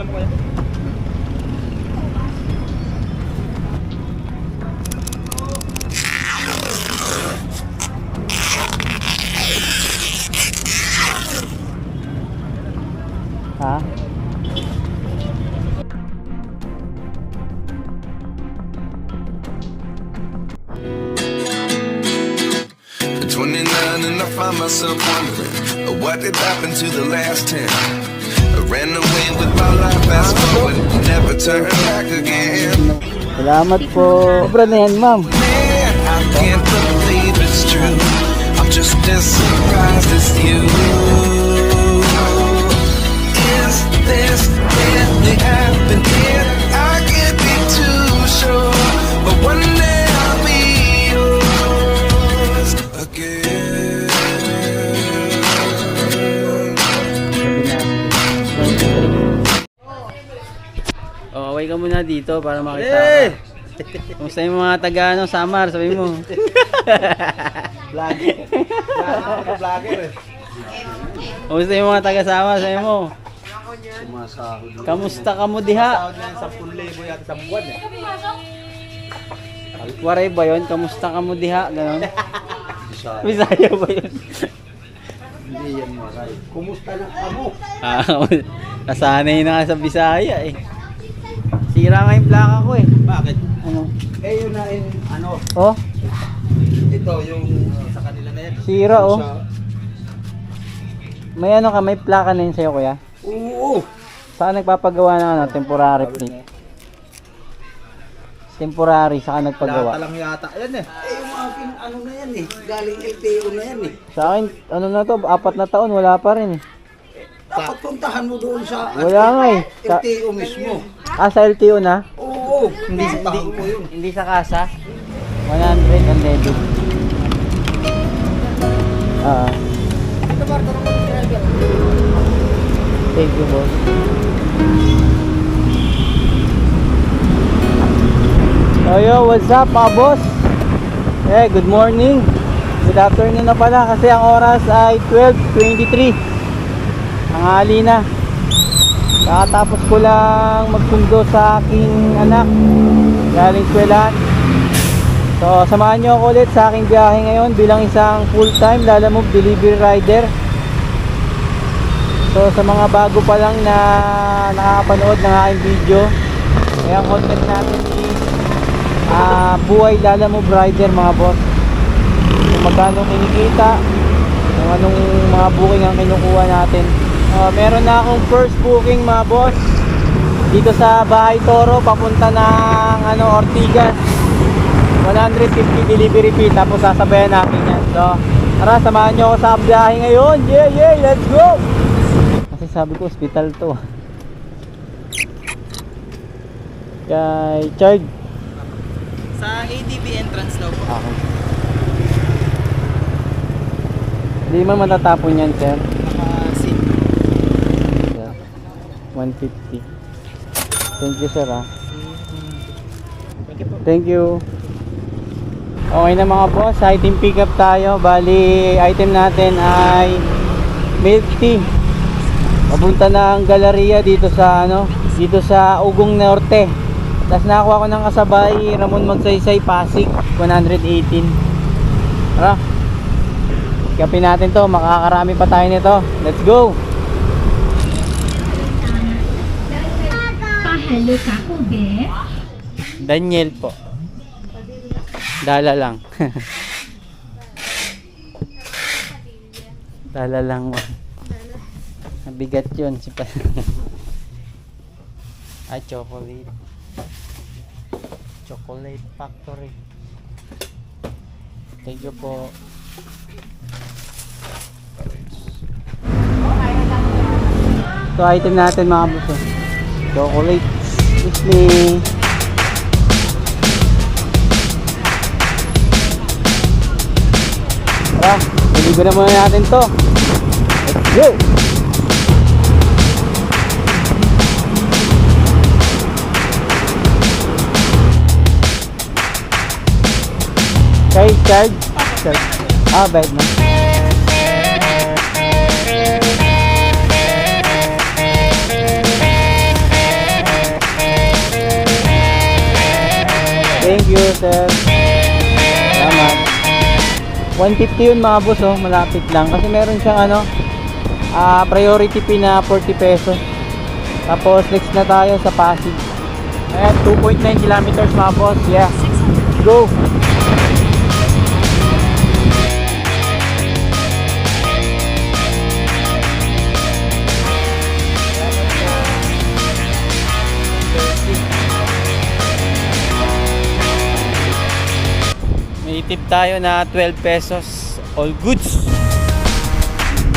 pangalan mo kaya? Ha? At 29 and I find myself wondering what did happen to the last 10. I ran away with my life, fast forward, never turn back again. Salamat po. Sobra na yan, ma'am. Man, I can't believe it's true. I'm just as surprised as you. Is this really happening? I can't be too sure, but one day I'll be yours again. Oh, away ka muna dito para makita ka. Kumusta yung mga taga Samar, sabi mo. Vlogger. Vlogger eh. Kumusta yung mga taga Samar, sabi mo. Sumasahod. Kamusta ka mo diha? Sahod na yung 10,000 yata sa buwan eh. Waray ba yun? Kamusta ka mo diha? Ganon. Bisaya. Bisaya ba yun? Hindi yan maray. Kumusta na kamo? Ah, nasanay na ka sa Bisaya eh. Sira nga yung plaka ko eh. Bakit? Ano? Eh yun na in, ano, Oh, ito yung sa kanila na yan. sira oh. Sa- May ano ka, may plaka na yun sa'yo kuya? Oo. Saan nagpapagawa ng ano, temporary plate? Temporary, saan Lata nagpagawa? lang yata yan eh. Eh yung akin ano na yan eh. Galing LTO na yan eh. Sa akin, ano na to, 4 na taon, wala pa rin eh. Dapat puntahan mo doon sa Wala nga eh. Sa, LTO mismo. sa LTO na? Oo. Hindi, Puntahan mo yun. hindi sa kasa? 100 ang debit. Thank you, boss. So yo, what's up mga boss? Good morning. Good afternoon na pala kasi ang oras ay 12:23. Ang hali na. Kakatapos ko lang magsundo sa aking anak galing eskwelahan. So samahan nyo ako ulit sa aking biyahe ngayon bilang isang full-time Lalamove delivery rider. So sa mga bago pa lang na nakakapanood ng aking video, ay ang content natin is buhay Lalamove rider mga boss. Kung magkano kinikita, kung anong mga booking ang kinukuha natin. Meron na akong first booking mga boss dito sa Bahay Toro papunta ng Ortigas. 150 delivery fee, tapos sasabayan natin yan. So tara, samahan nyo ako sa biyahe ngayon. Yeah, let's go. Kasi sabi ko hospital to. Kay Chard Sa ADB entrance daw po. ako. Hindi man matatapon yan, sir. Naka-seat. Yeah. 150. Thank you, sir. Thank you po. Thank you. Okay na mga boss, item pick up tayo. Bali, item natin ay milk tea. Papunta ng Galleria dito sa dito sa Ugong Norte. Tapos nakakuha ko ng kasabay Ramon Magsaysay Pasig 118. Tara. Kapin natin to, makakarami pa tayo nito. Let's go. Pahalo ka po, be? Daniel po. Dala lang. Dala lang. Nabigat yun. Chocolate. Chocolate Factory. Thank you po. Ito item natin mga buso. Chocolate. Excuse me. Tara, deliver na muna natin to. Let's go! Kay charge? Bad na. you, sir. Salamat. 150 yun mga boss, oh. Malapit lang. Kasi meron siyang ano, priority fee na 40 pesos. Tapos next na tayo sa Pasig. Ayan, 2.9 kilometers mga boss. Yeah. Go! May tip tayo na 12 pesos. All goods.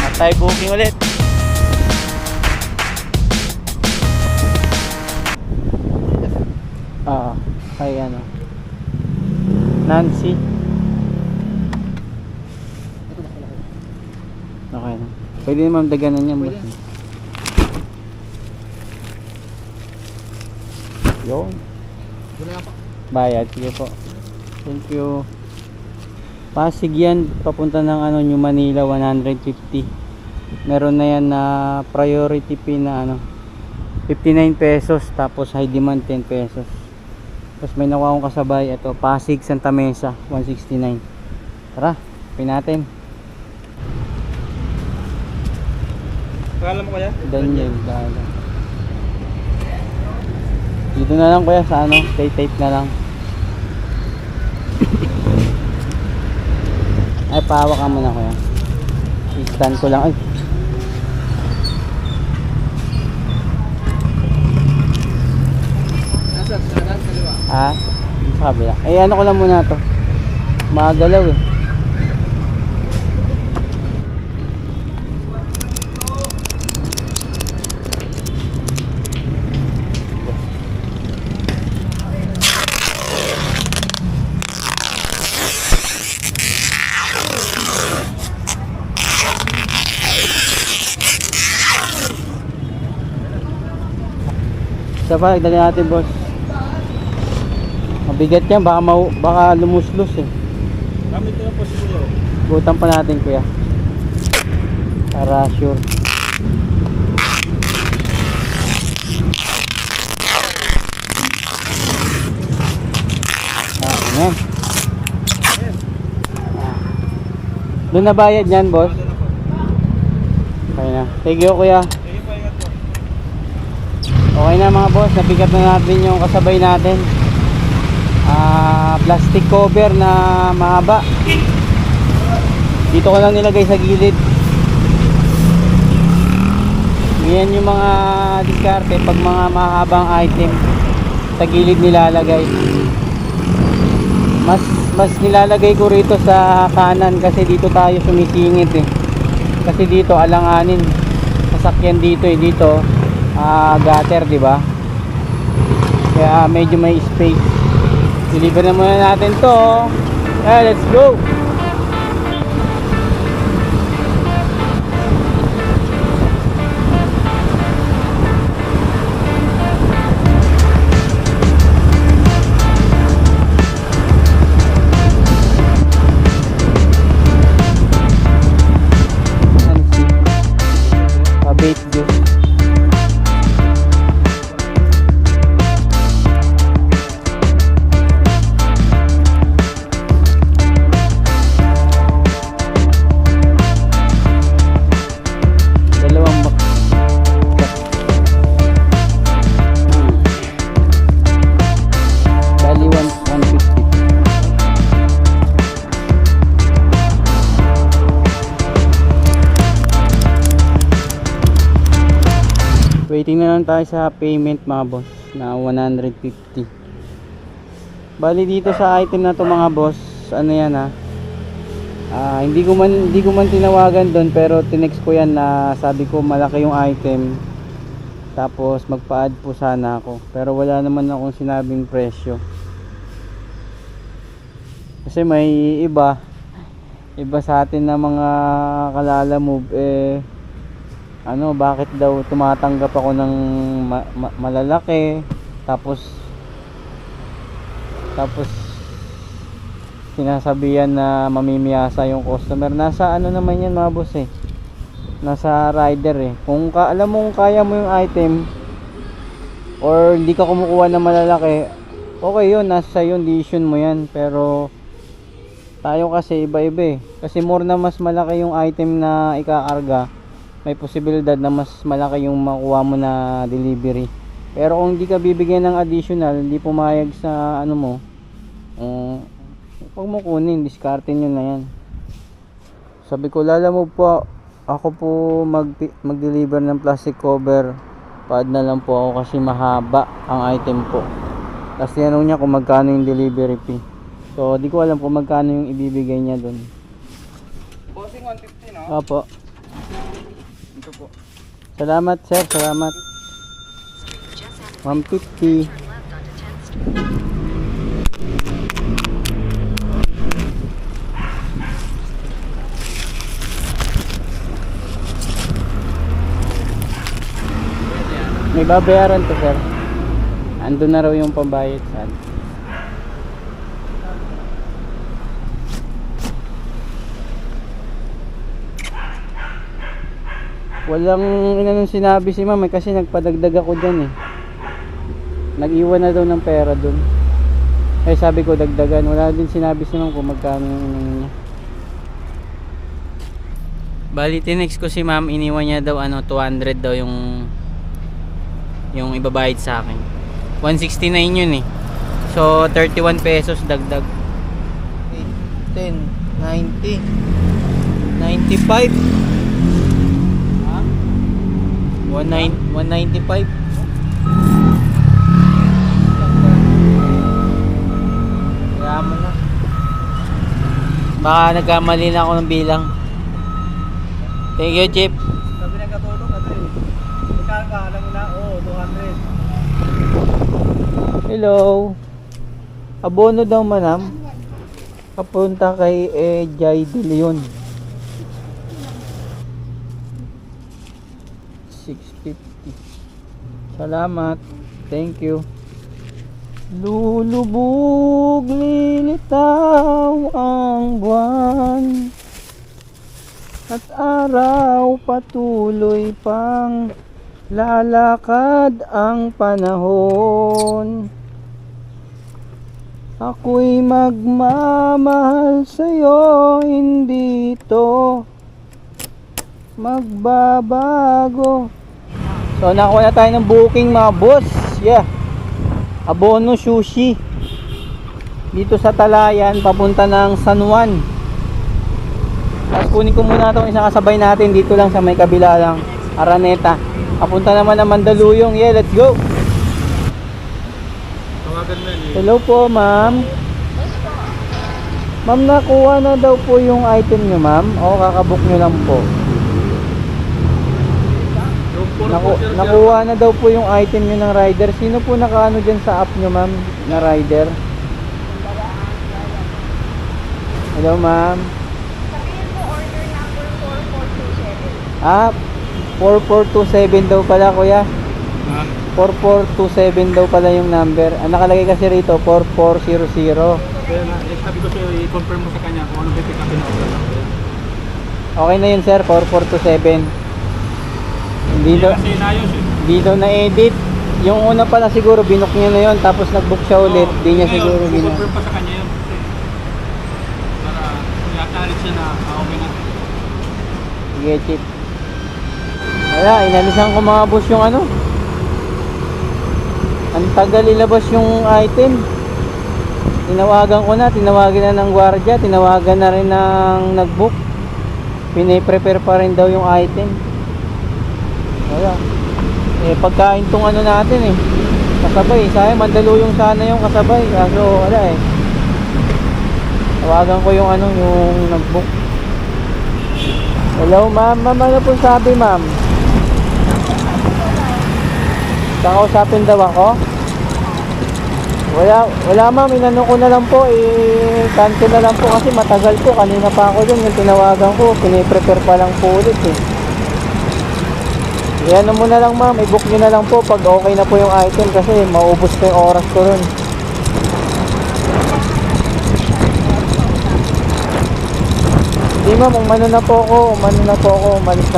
At tayo booking ulit. Kay ano, Nancy. Okay na. Pwede naman daganan niya. Boss. Yun. Bayad. Sige po. Thank you. Pasig yan. Papunta ng ano, New Manila, 150. Meron na yan na priority fee na ano, 59 pesos. Tapos high demand 10 pesos. Tapos may nakuha akong kasabay. Ito, Pasig, Santa Mesa, 169. Tara, pin natin. Pangalan mo kaya? Daniel, Dala. Dito na lang kuya sa ano, tape na lang. Ay, pahawak ka muna kuya. I-stand ko lang. Ay. Nasa kanan, kaliwa. Sa kabila. Eh, ano ko lang muna to. Magalaw eh. Isa pa, dali natin boss. Mabigat yan, baka lumuslos eh. Gamit na po siguro. Butan pa natin kuya. Para sure. Ayan. Doon na bayad yan boss. Okay na. Thank you kuya. Okay na mga boss, nabigat na natin yung kasabay natin. Plastic cover na mahaba. Dito ko lang nilagay sa gilid. Yan yung mga diskarte pag mga mahabang item sa gilid nilalagay. Mas nilalagay ko rito sa kanan kasi dito tayo sumisingit eh. Kasi dito alanganin. Sasakyan dito eh, dito gutter, di ba? Kaya medyo may space. Deliver na muna natin to. Let's go. Bait juice. Waiting na lang tayo sa payment mga boss na 150. Bali dito sa item na to mga boss, ano yan hindi ko man tinawagan doon pero tinext ko yan na sabi ko malaki yung item. Tapos magpa-add po sana ako. Pero wala naman akong sinabing presyo. Kasi may iba sa atin na mga kalala move bakit daw tumatanggap ako ng malalaki tapos sinasabihan na mamimiyasa yung customer. Nasa ano naman yan mga boss eh, nasa rider eh. Kung alam mo kung kaya mo yung item or hindi ka kumukuha ng malalaki, okay yun, nasa yung decision mo yan. Pero tayo kasi iba-iba eh. Kasi more na mas malaki yung item na ikakarga, may posibilidad na mas malaki yung makuha mo na delivery. Pero kung hindi ka bibigyan ng additional, hindi pumayag sa ano mo, huwag mo kunin, discardin nyo na yan. Sabi ko, lalamove po ako po mag-deliver ng plastic cover. Pad na lang po ako kasi mahaba ang item po. Tapos tinanong niya kung magkano yung delivery fee. So, di ko alam kung magkano yung ibibigay niya dun. Bossing 150, no? Opo. Ito po. Salamat sir, salamat. 150. May babayaran to sir. Ando na raw yung pambayad sir. Walang inanong sinabi si ma'am kasi nagpadagdag ako dyan eh. Nag-iwan na daw ng pera dun. Eh sabi ko dagdagan. Wala din sinabi si ma'am kung magkano yung inanong niya. Bali tinext ko si ma'am, iniwan niya daw 200 daw yung ibabayad sa akin. 169 yun eh. So 31 pesos dagdag. 10, 90, 95. 195. Kaya mo na. Baka nagkamali na ako ng bilang. Thank you, Chip. Sabi na katulong kasi. Magkano ka? Alam mo na? Oo, 200. Hello. Abono daw manam. Papunta kay Jai De Leon. 650. Salamat. Thank you. Lulubog, lilitaw ang buwan at araw patuloy pang lalakad ang panahon. Ako'y magmamahal sa'yo, hindi to magbabago. So nakuha na tayo ng booking mga boss. Yeah. Abono Sushi. Dito sa Talayan papunta ng San Juan. Tapos kunin ko muna itong isang kasabay natin dito lang sa may kabila lang, Araneta. Papunta naman ng Mandaluyong. Yeah, let's go. Tawagan mo yun. Hello po ma'am. Ma'am, nakuha na daw po yung item nyo ma'am. O kakabook nyo lang po. Nakuha na daw po yung item nyo ng rider. Sino po nakaano dyan sa app nyo ma'am na rider? Hello ma'am. Sabihin mo order number 4427. Ah, 4427 daw pala kuya. Ha? 4427 daw pala yung number. Nakalagay kasi rito 4400. Kaya na, sabi ko sa'yo, i-confirm mo sa kanya kung ano ba pick upin ako. Okay na yun sir, 4427. Hindi daw, Kasi inayos eh. di daw na-edit. Yung una pala siguro binook niya na yun, tapos nag-book siya ulit. Di niya siguro binook. I-confirm pa sa kanya yun. Para i-acknowledge siya na okay na. Sige, chip. Wala, inalisan ko mga boss yung ano. Ang tagal ilabas yung item. Tinawagan ko na, tinawagan na ng gwardiya, tinawagan na rin ng nag-book. Pine-prepare pa rin daw yung item. Wala. Eh, pagkain tong ano natin eh. Kasabay, sayang Mandaluyong sana yung kasabay. Kaso wala eh. Tawagan ko yung ano, yung nag-book. Hello ma'am, ma'am ano po sabi ma'am? Kakausapin daw ako? Wala ma'am, inano ko na lang po, cancel na lang po kasi matagal po, kanina pa ako dun, yung tinawagan ko, piniprepare pa lang po ulit eh. Iyan mo na lang ma'am, i-book nyo na lang po pag okay na po yung item kasi maubos pa yung oras ko ron. Hindi ma'am, umano na po ako, umalis na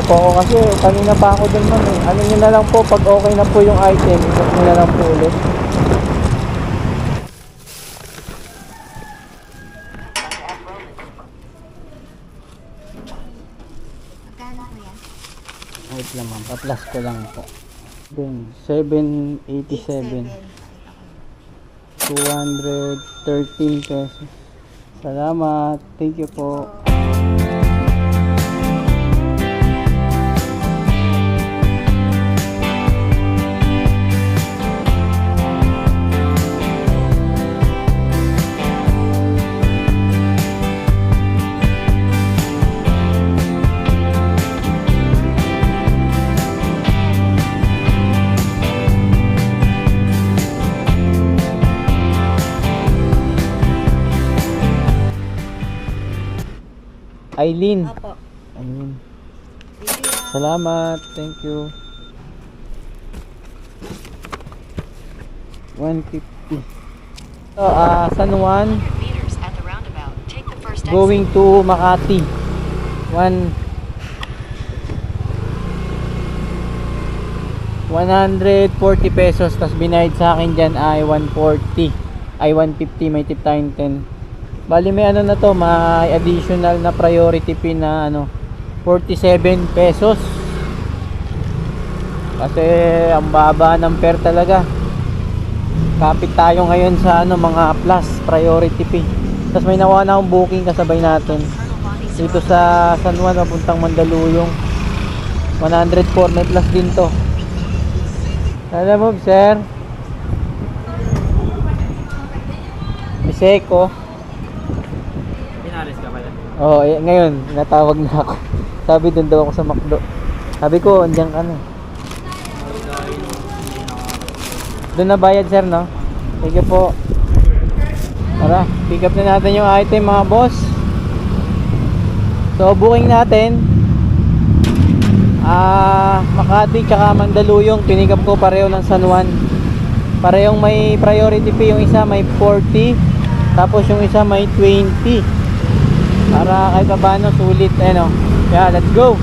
po ako kasi kanina pa ako dun ma'am eh. Ano nyo na lang po pag okay na po yung item, i-book nyo na lang po ulit. Wait lang ma'am, pa-plus ko lang po. Then, 787. 213 pesos. Salamat. Thank you po. Eileen. Opo. Ayun. Salamat. Thank you. 150. So, San Juan meters at the roundabout. Take the first exit. going to Makati. 140 pesos. Tapos binayad sa akin dyan ay 140. Ay 150. May tip tayong 10. Bali may ano na to, may additional na priority fee na ano 47 pesos. Kasi ang baba ng fare talaga. Kapit tayo ngayon sa ano mga plus priority fee. Tapos may nakuha na akong booking kasabay natin dito sa San Juan papuntang Mandaluyong. 104 may plus din to. Alam mo sir, Biseko. Pinalis ka pala. Oo, ngayon, natawag na ako. Sabi doon daw ako sa McDo. Sabi ko, andiyan ka na. Doon na bayad sir, no? Thank you po. Tara, pick up na natin yung item mga boss. So, booking natin. Makati tsaka Mandaluyong. Pinick up ko pareho ng San Juan. Parehong may priority fee. Yung isa may 40. Tapos yung isa may 20. Para kahit pa paano sulit no? Yeah, let's go.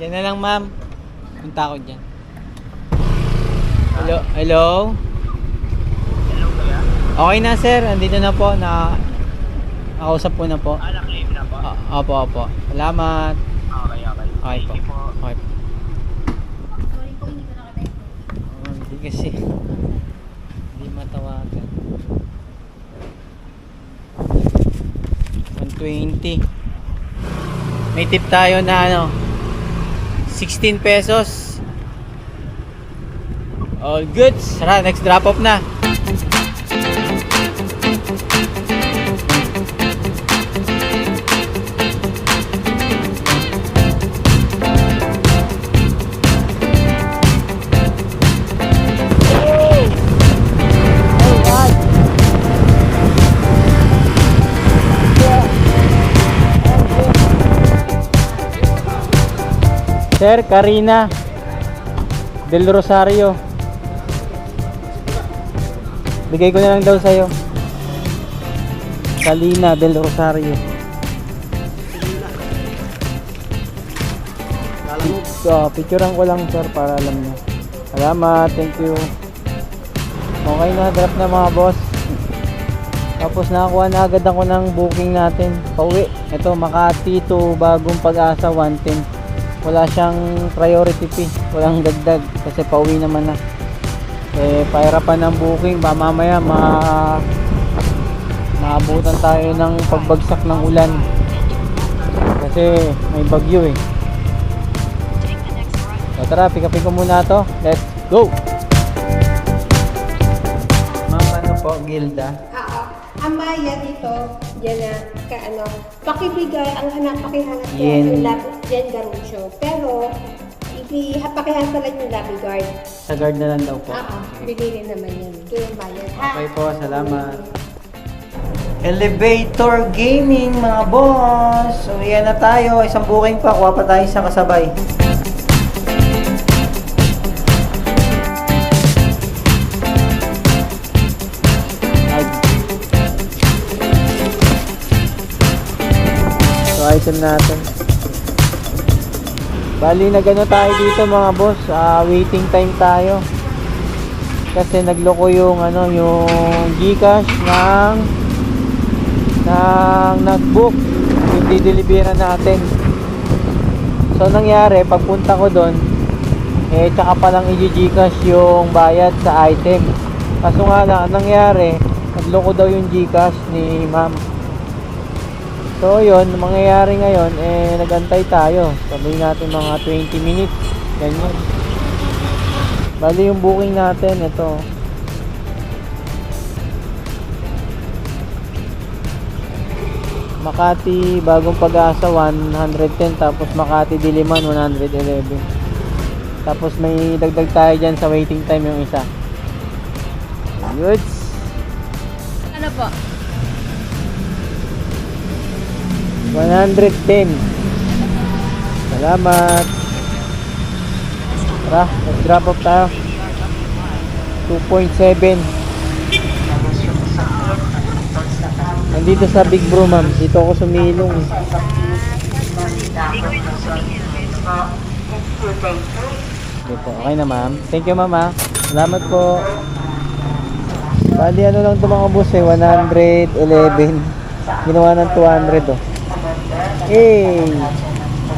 Diyan na lang ma'am. Punta ako dyan. Hello? Hello? Hello kaya? Okay na sir, andito na po. Nakausap po na po. Na-claim na po. Opo, opo. Salamat. Okay. Okay po. Thank you po. Okay po. Hindi kasi. Hindi matawagan. 120. May tip tayo na ano 16 pesos. All good. Tara, next drop off na. Sir, Karina Del Rosario. Bigay ko na lang daw sa'yo. Karina Del Rosario. So, picturean ko lang sir para alam nyo. Salamat, thank you. Okay na, drop na mga boss. Tapos nakakuha na agad ako ng booking natin. Pauwi. Ito, Makati to Bagong Pag-asa 110. Wala siyang priority fee, walang dagdag kasi pauwi naman na. Pahirapan ng booking, ba mamaya maabutan tayo ng pagbagsak ng ulan kasi may bagyo eh. So tara, pick upin ko muna to. Let's go. Ma'am, ano po, Gilda? Oo. Ang bayad dito, yan na, pakibigay, ang pakihanap ko, Yen. Yen Garucho. Pero, pakihanap yung lobby guard. Sa guard na lang daw po. Oo, bigay rin naman yun. Ito yung bayad. Ha? Okay po, salamat. Elevator Gaming mga boss. So yan na tayo, isang booking pa, kuha pa tayo isang kasabay. So item natin. Bali na gano tayo dito mga boss, waiting time tayo. Kasi nagloko yung yung GCash ng nag-book yung dideliveran natin. So nangyari, pagpunta ko doon, tsaka palang i-Gcash yung bayad sa item. Kaso nga lang, ang nangyari, nagloko daw yung Gcash ni ma'am. So yun, mangyayari ngayon, nagantay tayo. Sabihin natin mga 20 minutes, ganyan. Bali yung booking natin, ito. Makati Bagong Pag-asa 110, tapos Makati Diliman 111. Tapos may dagdag tayo dyan sa waiting time yung isa. Goods. Ano po? 110. Salamat. Tara, let's drop off tayo. 2.7. Nandito sa Big Bro, ma'am. Dito ako sumilong. Dito. Okay na, ma'am. Thank you, ma'am. Salamat po. Bali, ano lang ito mga boss 111. Ginawa ng 200, oh. Hey!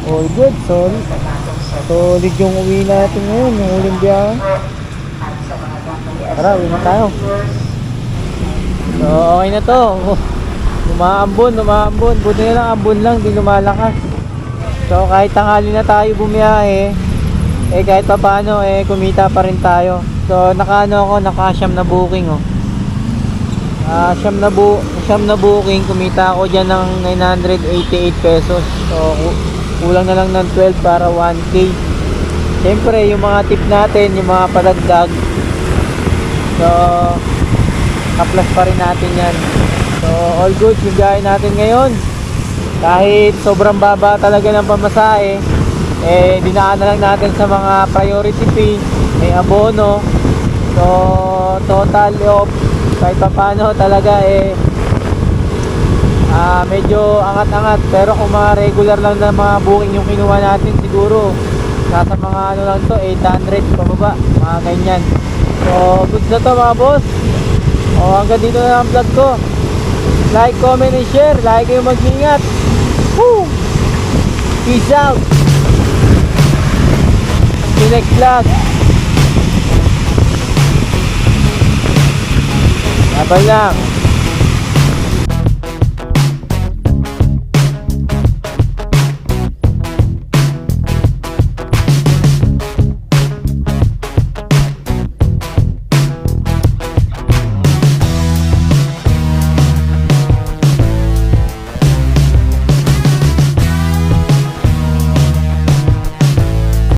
All good, solid. Solid yung uwi natin ngayon, yung huling biyahe. Tara, uwi na tayo. So, okay na to. Umaambon. Buti na lang, ambon lang, di lumalakas. So, kahit tanghali na tayo bumiyahe, kahit pa paano, kumita pa rin tayo. So, naka-siyam na booking, oh. Siyam na booking, kumita ako dyan ng 988 pesos. So, kulang na lang ng 12 para 1K. Siyempre, yung mga tip natin, yung mga padagdag. So, kaplas pa rin natin yan. So, all good yung biyahe natin ngayon. Kahit sobrang baba talaga ng pamasahe, dinaan na lang natin sa mga priority fee, may abono. So, total of kahit pa paano talaga medyo angat-angat. Pero kung mga regular lang na mga booking yung kinuha natin, siguro nasa mga ano lang to, 800 pababa, mga ganyan. So, goods na to mga boss. Hanggang dito na ang vlog ko. Like, comment, and share. Like kayo, mag-ingat. Woo! Peace out. See you next vlog. Laban lang.